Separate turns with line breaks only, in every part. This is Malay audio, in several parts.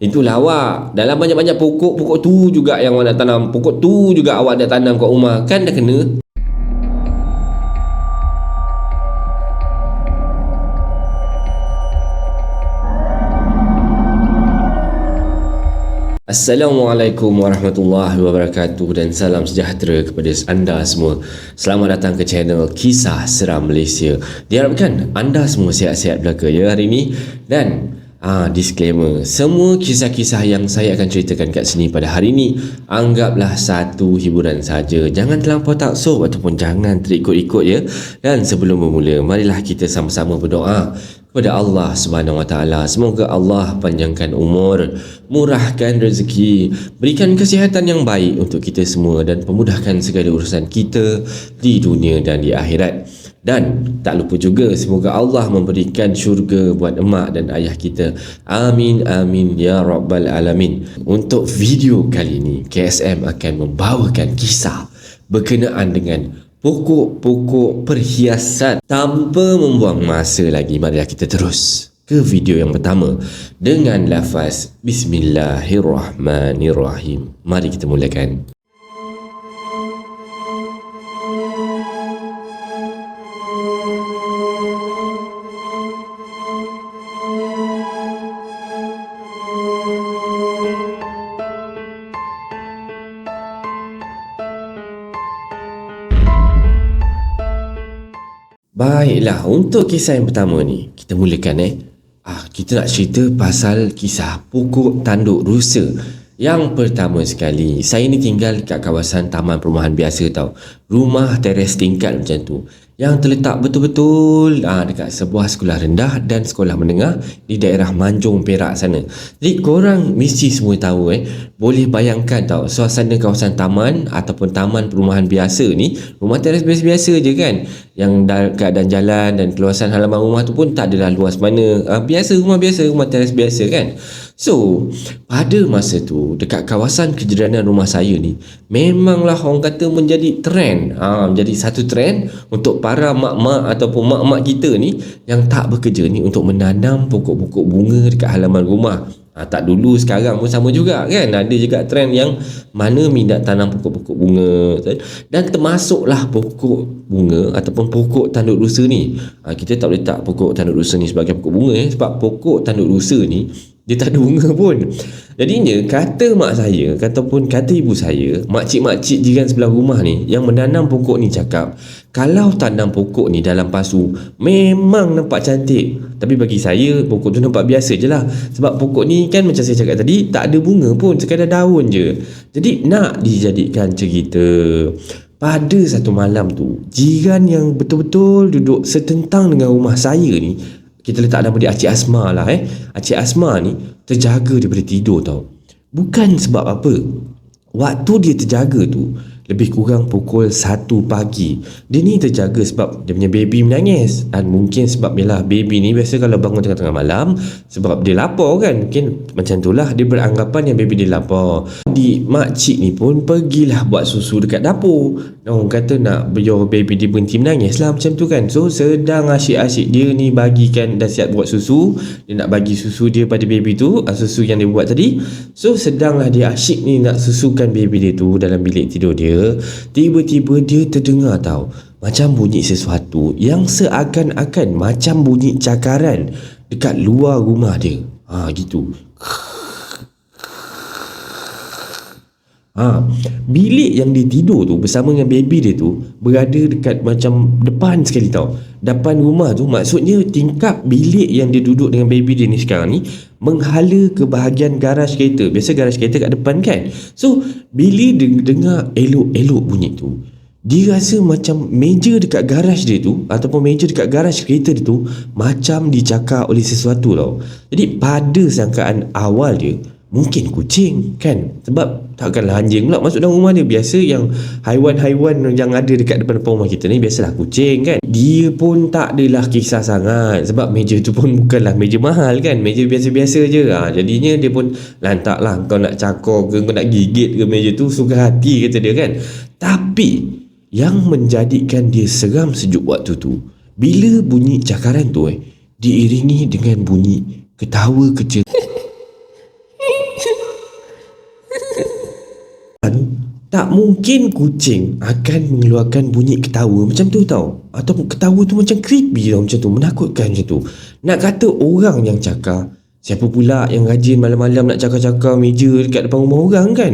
Itulah awak. Dalam banyak-banyak pokok tu juga yang awak nak tanam. Pokok tu juga awak nak tanam kat rumah. Kan dah kena. Assalamualaikum warahmatullahi wabarakatuh dan salam sejahtera kepada anda semua. Selamat datang ke channel Kisah Seram Malaysia. Diharapkan anda semua sihat-sihat belaka ya hari ini. Dan disclaimer, semua kisah-kisah yang saya akan ceritakan kat sini pada hari ini anggaplah satu hiburan saja. Jangan terlampau taksub ataupun jangan terikut-ikut ya. Dan sebelum bermula, marilah kita sama-sama berdoa kepada Allah Subhanahu Wa Taala. Semoga Allah panjangkan umur, murahkan rezeki, berikan kesihatan yang baik untuk kita semua dan pemudahkan segala urusan kita di dunia dan di akhirat. Dan tak lupa juga semoga Allah memberikan syurga buat emak dan ayah kita. Amin amin ya rabbal alamin. Untuk video kali ini, KSM akan membawakan kisah berkenaan dengan pokok-pokok perhiasan. Tanpa membuang masa lagi, marilah kita terus ke video yang pertama dengan lafaz Bismillahirrahmanirrahim. Mari kita mulakan. Baiklah, untuk kisah yang pertama ni kita mulakan kita nak cerita pasal kisah pokok tanduk rusa. Yang pertama sekali, saya ni tinggal kat kawasan taman perumahan biasa tau. Rumah teres tingkat macam tu, yang terletak betul-betul dekat sebuah sekolah rendah dan sekolah menengah di daerah Manjung Perak sana. Jadi korang mesti semua tahu boleh bayangkan tau, suasana kawasan taman ataupun taman perumahan biasa ni, rumah teres biasa-biasa je kan, yang keadaan jalan dan keluasan halaman rumah tu pun tak adalah luas mana. Biasa, rumah teres biasa kan. So pada masa tu dekat kawasan kejiranan rumah saya ni memanglah orang kata menjadi trend, menjadi satu trend untuk para mak-mak ataupun mak-mak kita ni yang tak bekerja ni untuk menanam pokok-pokok bunga dekat halaman rumah. Tak dulu, sekarang pun sama juga kan. Ada juga trend yang mana minat tanam pokok-pokok bunga. Dan termasuklah pokok bunga ataupun pokok tanduk rusa ni. Kita tak boleh tak pokok tanduk rusa ni sebagai pokok bunga sebab pokok tanduk rusa ni dia tak ada bunga pun. Jadinya kata mak saya ataupun kata ibu saya, makcik-makcik jiran sebelah rumah ni yang menanam pokok ni cakap, kalau tanam pokok ni dalam pasu memang nampak cantik. Tapi bagi saya pokok tu nampak biasa je lah. Sebab pokok ni kan macam saya cakap tadi, tak ada bunga pun, sekadar daun je. Jadi nak dijadikan cerita, pada satu malam tu, jiran yang betul-betul duduk setentang dengan rumah saya ni, kita letak nama dia Acik Asma lah Acik Asma ni terjaga daripada tidur tau. Bukan sebab apa, waktu dia terjaga tu lebih kurang pukul 1 pagi. Dia ni terjaga sebab dia punya baby menangis. Dan mungkin sebab yalah, baby ni biasa kalau bangun tengah-tengah malam sebab dia lapar kan, mungkin macam tu lah, dia beranggapan yang baby dia lapar. Di makcik ni pun pergilah buat susu dekat dapur. Orang kata nak biar baby dia berhenti menangis lah macam tu kan. So sedang asyik-asyik dia ni bagikan, dah siap buat susu, dia nak bagi susu dia pada baby tu, susu yang dia buat tadi. So sedanglah dia asyik ni nak susukan baby dia tu dalam bilik tidur dia, tiba-tiba dia terdengar tau macam bunyi sesuatu yang seakan-akan macam bunyi cakaran dekat luar rumah dia. Gitu. Bilik yang dia tidur tu bersama dengan baby dia tu berada dekat macam depan sekali tau. Depan rumah tu, maksudnya tingkap bilik yang dia duduk dengan baby dia ni sekarang ni menghala ke bahagian garaj kereta. Biasa garaj kereta kat depan kan. So bila dia dengar elok-elok bunyi tu, dia rasa macam meja dekat garaj dia tu ataupun meja dekat garaj kereta dia tu macam dicakar oleh sesuatu tau. Jadi pada sangkaan awal dia, mungkin kucing kan, sebab takkanlah anjing pula masuk dalam rumah dia. Biasa yang haiwan-haiwan yang ada dekat depan rumah kita ni biasalah kucing kan. Dia pun tak adalah kisah sangat sebab meja tu pun bukanlah meja mahal kan, meja biasa-biasa je. Jadinya dia pun lantak lah, kau nak cakar ke, kau nak gigit ke meja tu, suka hati kata dia kan. Tapi yang menjadikan dia seram sejuk waktu tu, bila bunyi cakaran tu diiringi dengan bunyi ketawa kecil Tak mungkin kucing akan mengeluarkan bunyi ketawa macam tu tau. Atau ketawa tu macam creepy tau, macam tu, menakutkan macam tu. Nak kata orang yang cakar, siapa pula yang rajin malam-malam nak cakar-cakar meja dekat depan rumah orang kan?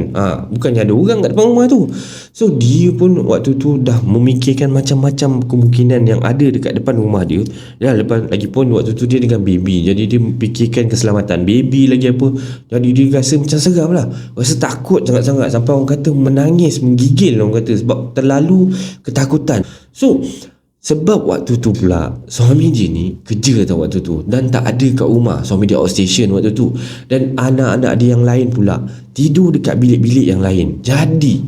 Bukannya ada orang kat depan rumah tu. So dia pun waktu tu dah memikirkan macam-macam kemungkinan yang ada dekat depan rumah dia. Dan lepas lagi pun waktu tu dia dengan baby, jadi dia fikirkan keselamatan baby lagi apa. Jadi dia rasa macam seram lah, rasa takut sangat-sangat, sampai orang kata menangis, menggigil orang kata, sebab terlalu ketakutan. So sebab waktu tu pula suami dia ni kerja tau waktu tu, dan tak ada kat rumah. Suami dia outstation waktu tu, dan anak-anak dia yang lain pula tidur dekat bilik-bilik yang lain. Jadi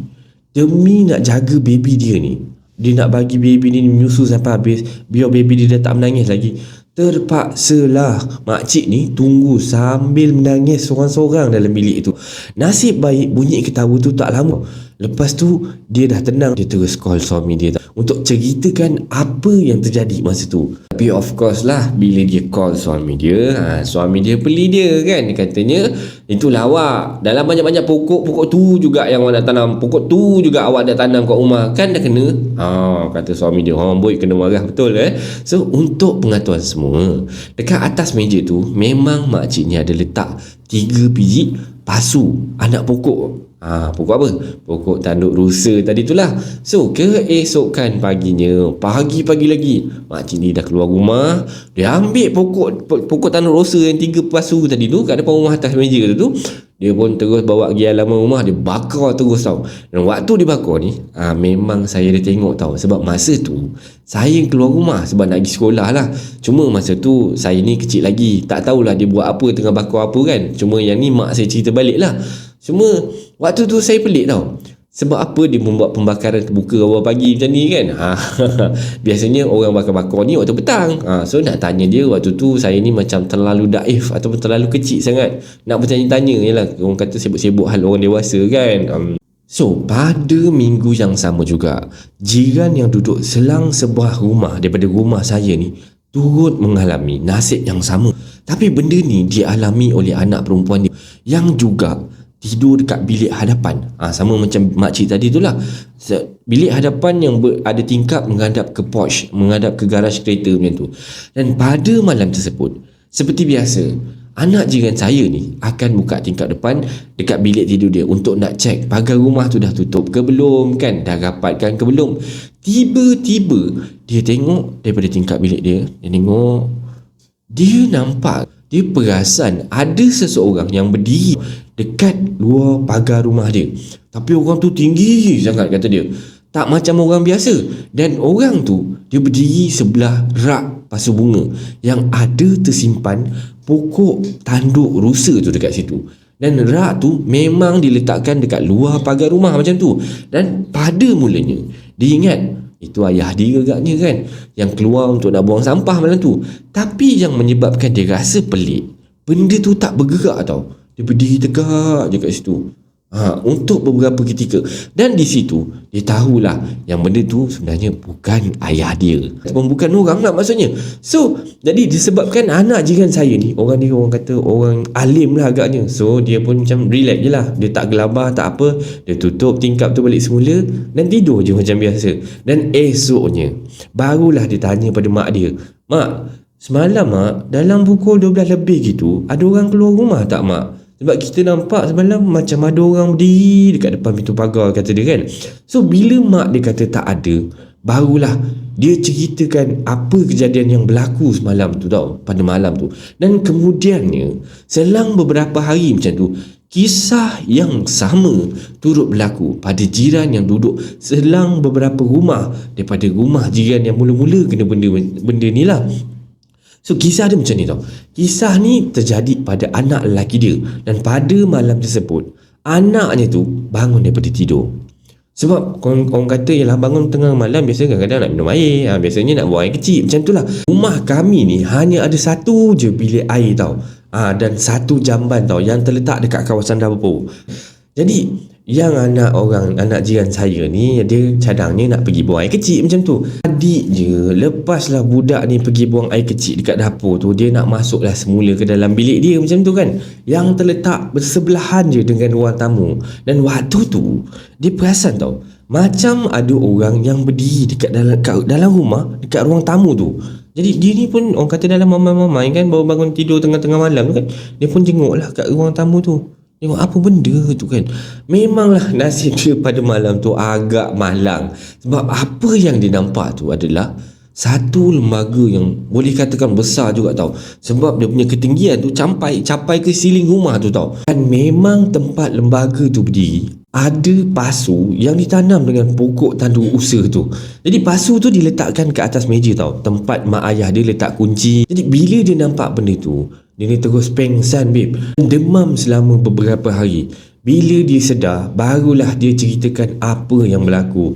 demi nak jaga baby dia ni, dia nak bagi baby ni menyusu sampai habis, biar baby dia dah tak menangis lagi, terpaksalah makcik ni tunggu sambil menangis sorang-sorang dalam bilik tu. Nasib baik bunyi ketawa tu tak lama. Lepas tu dia dah tenang, dia terus call suami dia untuk ceritakan apa yang terjadi masa tu. Tapi of course lah, bila dia call suami dia, suami dia beli dia kan. Dia katanya, itulah awak, dalam banyak-banyak pokok tu juga yang awak nak tanam, pokok tu juga awak nak tanam kat rumah, kan dah kena. Kata suami dia, boy kena marah betul So untuk pengetahuan semua, dekat atas meja tu memang makcik ni ada letak 3 biji pasu anak pokok. Pokok apa? Pokok tanduk rusa tadi tu lah. So keesokan paginya, pagi-pagi lagi, makcik ni dah keluar rumah. Dia ambil pokok tanduk rusa yang 3 pasu tadi tu kat depan rumah atas meja tu. Dia pun terus bawa pergi halaman rumah, dia bakar terus tau. Dan waktu dia bakar ni, memang saya dah tengok tau. Sebab masa tu saya keluar rumah sebab nak pergi sekolah lah. Cuma masa tu saya ni kecil lagi, tak tahulah dia buat apa, tengah bakar apa kan. Cuma yang ni mak saya cerita balik lah. Cuma waktu tu saya pelik tau, sebab apa dia membuat pembakaran terbuka awal pagi macam ni kan. Biasanya orang bakar-bakar ni waktu petang. So nak tanya dia waktu tu, saya ni macam terlalu daif ataupun terlalu kecil sangat nak bertanya-tanya. Yalah, orang kata sibuk-sibuk hal orang dewasa kan. So pada minggu yang sama juga, jiran yang duduk selang sebuah rumah daripada rumah saya ni turut mengalami nasib yang sama. Tapi benda ni dialami oleh anak perempuan dia yang juga tidur dekat bilik hadapan. Sama macam makcik tadi tu lah. Bilik hadapan yang ada tingkap menghadap ke porch, menghadap ke garaj kereta macam tu. Dan pada malam tersebut, seperti biasa, anak jiran saya ni akan buka tingkap depan dekat bilik tidur dia untuk nak cek pagar rumah tu dah tutup ke belum kan, dah rapatkan ke belum. Tiba-tiba dia tengok daripada tingkap bilik dia, dia tengok, dia nampak, dia perasan ada seseorang yang berdiri dekat luar pagar rumah dia. Tapi orang tu tinggi sangat kata dia, tak macam orang biasa. Dan orang tu dia berdiri sebelah rak pasu bunga yang ada tersimpan pokok tanduk rusa tu dekat situ. Dan rak tu memang diletakkan dekat luar pagar rumah macam tu. Dan pada mulanya dia ingat itu ayah dia agaknya kan, yang keluar untuk nak buang sampah malam tu. Tapi yang menyebabkan dia rasa pelik, benda tu tak bergerak tau. Dia berdiri tegak je kat situ untuk beberapa ketika. Dan di situ dia tahulah yang benda tu sebenarnya bukan ayah dia, bukan orang lah maksudnya. So jadi disebabkan anak jiran saya ni, orang kata orang alim lah agaknya. So dia pun macam relax je lah, dia tak gelabah tak apa, dia tutup tingkap tu balik semula dan tidur je macam biasa. Dan esoknya barulah dia tanya pada mak dia, "Mak, semalam mak dalam pukul 12 lebih gitu ada orang keluar rumah tak mak? Sebab kita nampak semalam macam ada orang berdiri dekat depan pintu pagar," kata dia kan. So bila mak dia kata tak ada, barulah dia ceritakan apa kejadian yang berlaku semalam tu tau, pada malam tu. Dan kemudiannya selang beberapa hari macam tu, kisah yang sama turut berlaku pada jiran yang duduk selang beberapa rumah daripada rumah jiran yang mula-mula kena benda ni lah. So kisah dia macam ni tau. Kisah ni terjadi pada anak lelaki dia. Dan pada malam tersebut, anaknya tu bangun daripada tidur. Sebab orang kata ialah bangun tengah malam biasa kadang-kadang nak minum air, biasanya nak buang air kecil, macam tu lah. Rumah kami ni hanya ada satu je bilik air tau, dan satu jamban tau yang terletak dekat kawasan dapur. Jadi yang anak jiran saya ni, dia cadangnya nak pergi buang air kecil macam tu. Adik je, lepaslah budak ni pergi buang air kecil dekat dapur tu, dia nak masuklah semula ke dalam bilik dia macam tu kan, yang terletak bersebelahan je dengan ruang tamu. Dan waktu tu dia perasan tau, macam ada orang yang berdiri dekat dalam rumah, dekat ruang tamu tu. Jadi dia ni pun orang kata dalam mamai-mamai kan, baru bangun tidur tengah-tengah malam kan, dia pun tengoklah kat ruang tamu tu. Tengok apa benda tu kan. Memanglah nasib dia pada malam tu agak malang. Sebab apa yang dia nampak tu adalah satu lembaga yang boleh katakan besar juga tau. Sebab dia punya ketinggian tu capai ke siling rumah tu tau. Dan memang tempat lembaga tu berdiri, ada pasu yang ditanam dengan pokok tandu usa tu. Jadi pasu tu diletakkan ke atas meja tau, tempat mak ayah dia letak kunci. Jadi bila dia nampak benda tu, dia ni terus pengsan babe, demam selama beberapa hari. Bila dia sedar, barulah dia ceritakan apa yang berlaku.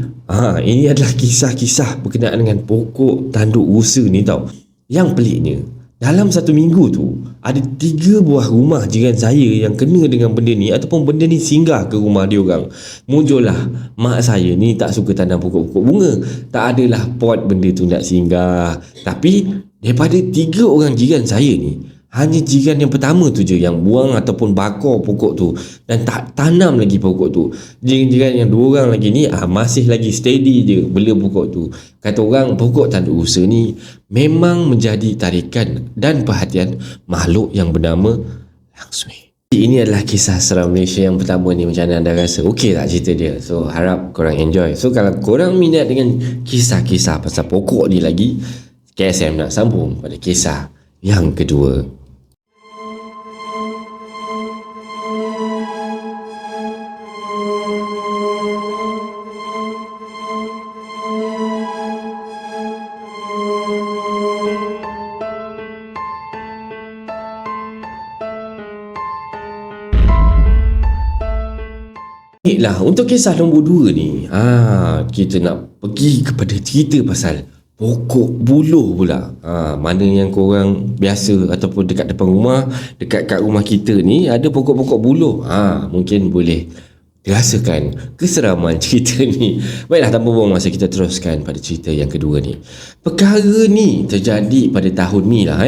Ini adalah kisah-kisah berkenaan dengan pokok tanduk rusa ni tau. Yang peliknya, dalam 1 minggu tu, ada 3 buah rumah jiran saya yang kena dengan benda ni, ataupun benda ni singgah ke rumah dia orang. Muncullah mak saya ni tak suka tanam pokok-pokok bunga, tak adalah pot benda tu nak singgah. Tapi daripada 3 orang jiran saya ni, hanya jiran yang pertama tu je yang buang ataupun bakar pokok tu dan tak tanam lagi pokok tu. Jiran-jiran yang 2 orang lagi ni masih lagi steady je bela pokok tu. Kata orang, pokok tanduk rusa ni memang menjadi tarikan dan perhatian makhluk yang bernama Langsui. Ini adalah kisah seram Malaysia yang pertama ni. Macam mana anda rasa? Okey tak cerita dia? So harap korang enjoy. So kalau korang minat dengan kisah-kisah pasal pokok ni lagi, KSM nak sambung pada kisah yang kedua. Baiklah, untuk kisah nombor 2 ni, kita nak pergi kepada cerita pasal pokok buluh pula. Mana yang korang biasa ataupun dekat depan rumah, dekat kat rumah kita ni ada pokok-pokok buluh. Mungkin boleh rasakan keseraman cerita ni. Baiklah, tanpa buang masa, kita teruskan pada cerita yang kedua ni. Perkara ni terjadi pada tahun ni lah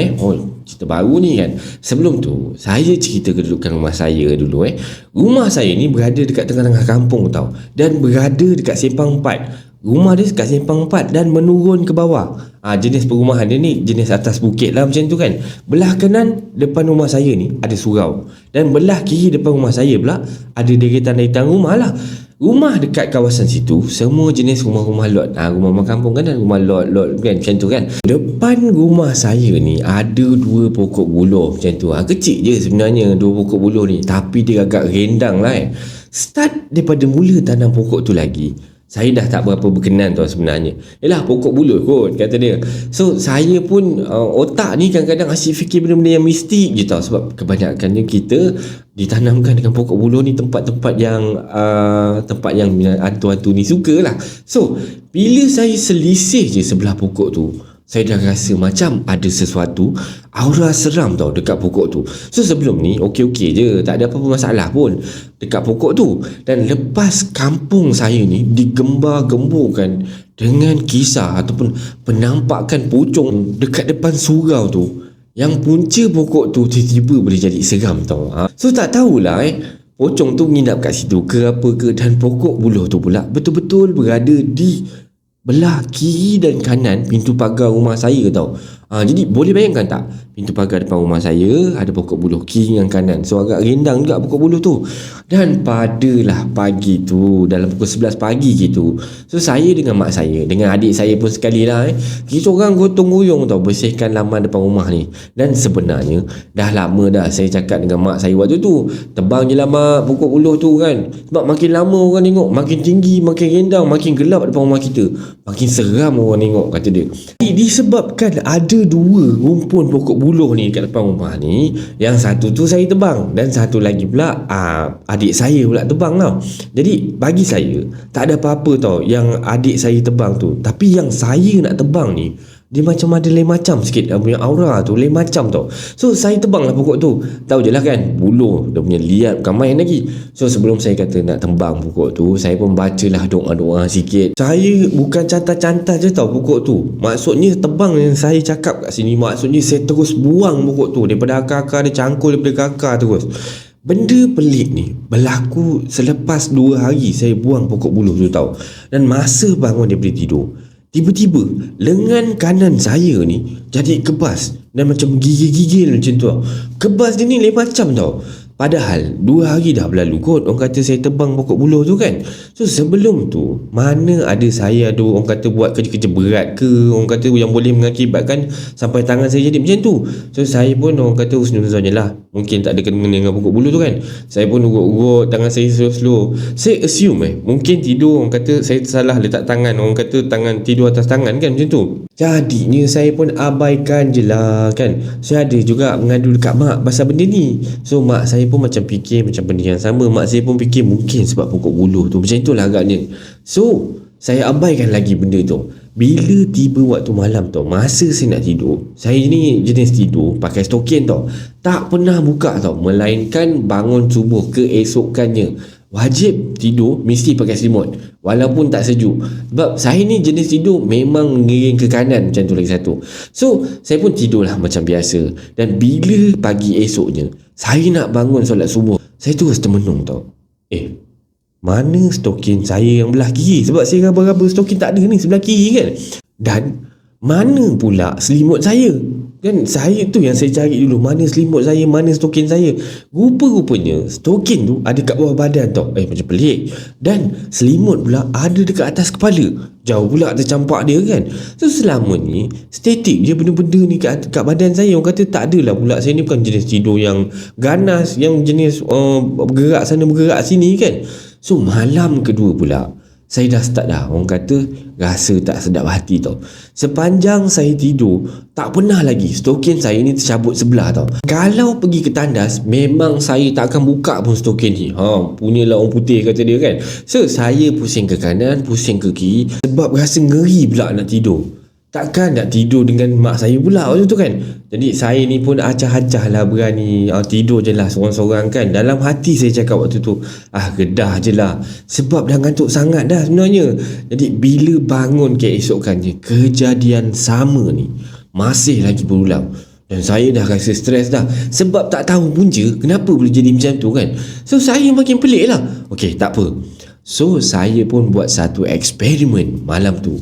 cerita baru ni kan. Sebelum tu, saya cerita kedudukan rumah saya dulu. Rumah saya ni berada dekat tengah-tengah kampung tau, dan berada dekat Simpang 4. Rumah dia dekat Simpang 4 dan menurun ke bawah. Jenis perumahan dia ni jenis atas bukit lah macam tu kan. Belah kanan depan rumah saya ni ada surau, dan belah kiri depan rumah saya pula ada deretan-deretan rumah lah. Rumah dekat kawasan situ semua jenis rumah-rumah lot. Rumah-rumah kampung kan, dan rumah lot kan, macam tu kan. Depan rumah saya ni ada 2 pokok buluh macam tu. Kecil je sebenarnya 2 pokok buluh ni, tapi dia agak rendang lah. Start daripada mula tanam pokok tu lagi, saya dah tak berapa berkenan tau sebenarnya. Yelah, pokok buluh kot kata dia. So saya pun otak ni kadang-kadang asyik fikir benda-benda yang mistik je tau. Sebab kebanyakannya kita ditanamkan dengan pokok buluh ni tempat-tempat yang hantu-hantu ni suka lah. So bila saya selisih je sebelah pokok tu, saya dah rasa macam ada sesuatu aura seram tau dekat pokok tu. So sebelum ni okey-okey je, tak ada apa-apa masalah pun dekat pokok tu. Dan lepas kampung saya ni digembar-gemburkan dengan kisah ataupun penampakan pocong dekat depan surau tu, yang punca pokok tu tiba-tiba boleh jadi seram tau. So tak tahulah pocong tu menginap kat situ ke apa ke. Dan pokok buluh tu pula betul-betul berada di belah kiri dan kanan pintu pagar rumah saya tau. Jadi boleh bayangkan tak, pintu pagar depan rumah saya ada pokok buluh kiri dan kanan. So agak rendang juga pokok buluh tu. Dan padalah pagi tu, dalam pukul 11 pagi gitu, so saya dengan mak saya, dengan adik saya pun sekali lah kita orang gotong royong tau bersihkan laman depan rumah ni. Dan sebenarnya dah lama dah saya cakap dengan mak saya waktu tu, tebang je lah mak pokok buluh tu kan. Sebab makin lama orang tengok, makin tinggi, makin rendang, makin gelap depan rumah kita, makin seram orang tengok, kata dia. Disebabkan ada 2 rumpun pokok buluh ni kat depan rumah ni, yang satu tu saya tebang dan satu lagi pula adik saya pula tebang tau. Jadi bagi saya tak ada apa-apa tau yang adik saya tebang tu, tapi yang saya nak tebang ni dia macam ada lain macam sikit, dia punya aura tu lain macam tau. So saya tebang lah pokok tu. Tahu je lah kan, buluh dia punya liat bukan main lagi. So sebelum saya kata nak tembang pokok tu, saya pun bacalah doa-doa sikit. Saya bukan cantar-cantar je tau pokok tu. Maksudnya tebang yang saya cakap kat sini, maksudnya saya terus buang pokok tu daripada akar-akar dia, cangkul daripada akar terus. Benda pelik ni berlaku selepas 2 hari saya buang pokok buluh tu tau. Dan masa bangun daripada tidur, tiba-tiba lengan kanan saya ni jadi kebas dan macam gigil-gigil macam tu tau. Kebas dia ni lain macam tau. Padahal 2 hari dah berlalu kot orang kata saya tebang pokok buluh tu kan. So sebelum tu mana ada saya ada orang kata buat kerja-kerja berat ke, orang kata yang boleh mengakibatkan sampai tangan saya jadi macam tu. So saya pun orang kata husnuzon je lah, mungkin tak ada kena dengan pokok buluh tu kan. Saya pun urut-urut tangan saya slow-slow. Saya assume mungkin tidur, orang kata saya salah letak tangan, orang kata tangan tidur atas tangan kan macam tu. Jadinya saya pun abaikan je lah kan. Saya ada juga mengadu dekat mak pasal benda ni. So mak saya pun macam fikir macam benda yang sama. Mak saya pun fikir mungkin sebab pokok buluh tu. Macam itulah agaknya. So saya abaikan lagi benda tu. Bila tiba waktu malam tau, masa saya nak tidur, saya ni jenis tidur pakai stokin tau, tak pernah buka tau, melainkan bangun subuh keesokannya wajib tidur mesti pakai selimut walaupun tak sejuk. Sebab saya ni jenis tidur memang mengiring ke kanan macam tu lagi satu. So saya pun tidurlah macam biasa. Dan bila pagi esoknya saya nak bangun solat subuh, saya terus termenung tau. Mana stokin saya yang belah kiri? Sebab saya raba-raba stokin tak ada ni sebelah kiri kan. Dan mana pula selimut saya? Kan saya tu yang saya cari dulu, mana selimut saya, mana stokin saya. Rupa-rupanya stokin tu ada kat bawah badan tau. Macam pelik. Dan selimut pula ada dekat atas kepala. Jauh pula tercampak dia kan. So selama ni statik je benda-benda ni kat badan saya. Orang kata tak adalah pula, saya ni bukan jenis tidur yang ganas, yang jenis bergerak sana bergerak sini kan. So malam kedua pula saya dah start dah, orang kata rasa tak sedap hati tau. Sepanjang saya tidur tak pernah lagi stokin saya ni tercabut sebelah tau. Kalau pergi ke tandas memang saya tak akan buka pun stokin ni. Punyalah orang putih kata dia kan. So saya pusing ke kanan, pusing ke kiri sebab rasa ngeri pula nak tidur. Takkan nak tidur dengan mak saya pula waktu tu kan. Jadi saya ni pun acah-acah lah berani tidur je lah seorang-seorang kan. Dalam hati saya cakap waktu tu, gedah je lah, sebab dah ngantuk sangat dah sebenarnya. Jadi bila bangun keesokannya, kejadian sama ni masih lagi berulang. Dan saya dah rasa stres dah, sebab tak tahu punca kenapa boleh jadi macam tu kan. So saya makin pelik lah. Okey, tak apa. So saya pun buat satu eksperimen malam tu.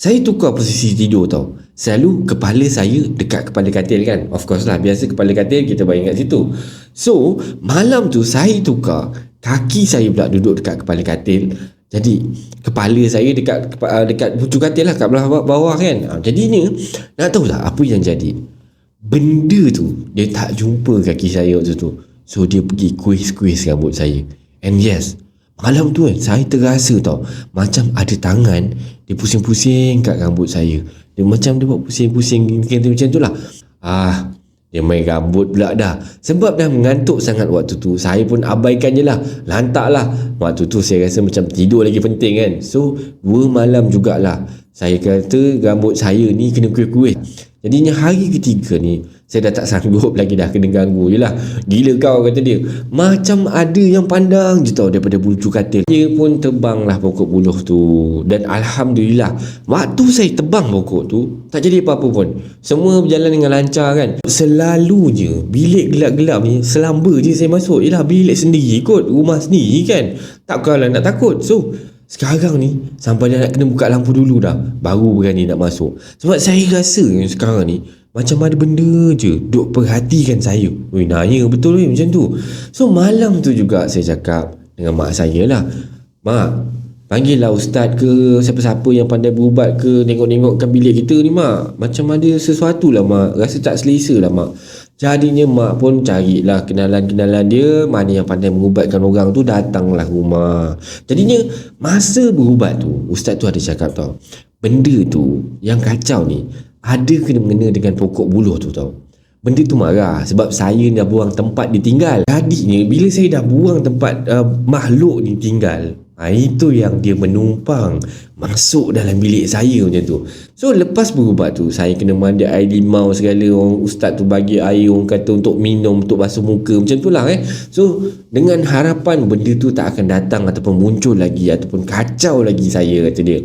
Saya tukar posisi tidur tau. Selalu kepala saya dekat kepala katil kan. Of course lah, biasa kepala katil kita bayang kat situ. So malam tu saya tukar, kaki saya pula duduk dekat kepala katil. Jadi kepala saya dekat pucuk katil lah, kat belah bawah kan. Jadinya nak tahu tak apa yang jadi? Benda tu dia tak jumpa kaki saya waktu tu. So dia pergi kuis-kuis rambut saya. And yes, malam tu kan saya terasa tau, macam ada tangan dia pusing-pusing kat rambut saya. Dia macam dia buat pusing-pusing macam tu lah. Dia main rambut pula dah. Sebab dah mengantuk sangat waktu tu, saya pun abaikan je lah, lantak lah. Waktu tu saya rasa macam tidur lagi penting kan. So 2 malam jugalah saya kata rambut saya ni kena kuih-kuih. Jadinya hari ketiga ni saya dah tak sanggup lagi dah, kena ganggu je lah. Gila kau kata dia, macam ada yang pandang je tau daripada bulu katil. Dia pun tebang lah pokok buluh tu. Dan Alhamdulillah waktu saya tebang pokok tu tak jadi apa-apa pun, semua berjalan dengan lancar kan. Selalunya bilik gelap-gelap ni selamba je saya masuk. Yelah bilik sendiri kot, rumah sendiri kan, takkanlah nak takut. So sekarang ni sampai dah nak kena buka lampu dulu dah baru berani nak masuk. Sebab saya rasa sekarang ni macam ada benda je duk perhatikan saya. Nanya betul macam tu. So malam tu juga saya cakap dengan mak saya lah, mak, panggillah ustaz ke siapa-siapa yang pandai berubat ke, tengok-tengokkan bilik kita ni mak. Macam ada sesuatu lah mak, rasa tak selesa lah mak. Jadinya mak pun carilah kenalan-kenalan dia, mana yang pandai mengubatkan orang tu, datanglah rumah. Jadinya masa berubat tu, ustaz tu ada cakap tau, benda tu yang kacau ni ada kena-mengena dengan pokok buluh tu tau. Benda tu marah sebab saya dah buang tempat dia tinggal. Jadinya bila saya dah buang tempat makhluk ni tinggal, Itu yang dia menumpang masuk dalam bilik saya macam tu. So lepas berubat tu, saya kena mandi air limau segala. Orang ustaz tu bagi air, orang kata untuk minum, untuk basuh muka, macam tu lah So dengan harapan benda tu tak akan datang ataupun muncul lagi, ataupun kacau lagi saya, kata dia.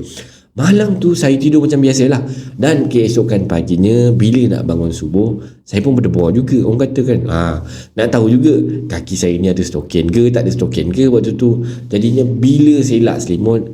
Malam tu saya tidur macam biasalah. Dan keesokan paginya bila nak bangun subuh, saya pun berdebar juga. Orang kata kan, nak tahu juga kaki saya ni ada stokin ke, tak ada stokin ke waktu tu. Jadinya bila saya elak selimut,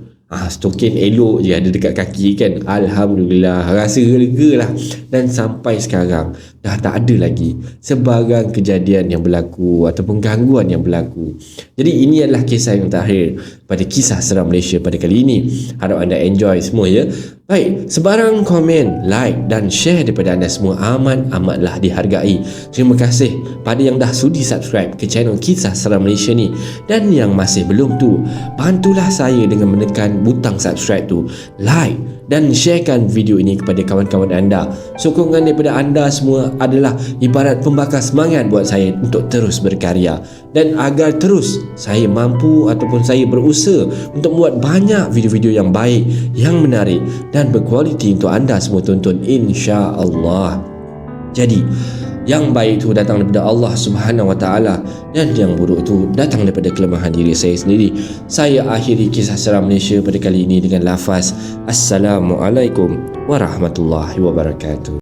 stokin elok je ada dekat kaki kan. Alhamdulillah, rasa lega lah. Dan sampai sekarang dah tak ada lagi sebarang kejadian yang berlaku ataupun gangguan yang berlaku. Jadi ini adalah kisah yang terakhir pada Kisah Seram Malaysia pada kali ini. Harap anda enjoy semua ya. Baik, sebarang komen, like dan share daripada anda semua amatlah dihargai. Terima kasih pada yang dah sudi subscribe ke channel Kisah Seram Malaysia ni. Dan yang masih belum tu, bantulah saya dengan menekan butang subscribe tu, like dan sharekan video ini kepada kawan-kawan anda. Sokongan daripada anda semua adalah ibarat pembakar semangat buat saya untuk terus berkarya. Dan agar terus saya mampu ataupun saya berusaha untuk membuat banyak video-video yang baik, yang menarik dan berkualiti untuk anda semua tonton, insya-Allah. Jadi yang baik itu datang daripada Allah Subhanahu Wa Taala dan yang buruk itu datang daripada kelemahan diri saya sendiri. Saya akhiri Kisah Seram Malaysia pada kali ini dengan lafaz Assalamualaikum warahmatullahi wabarakatuh.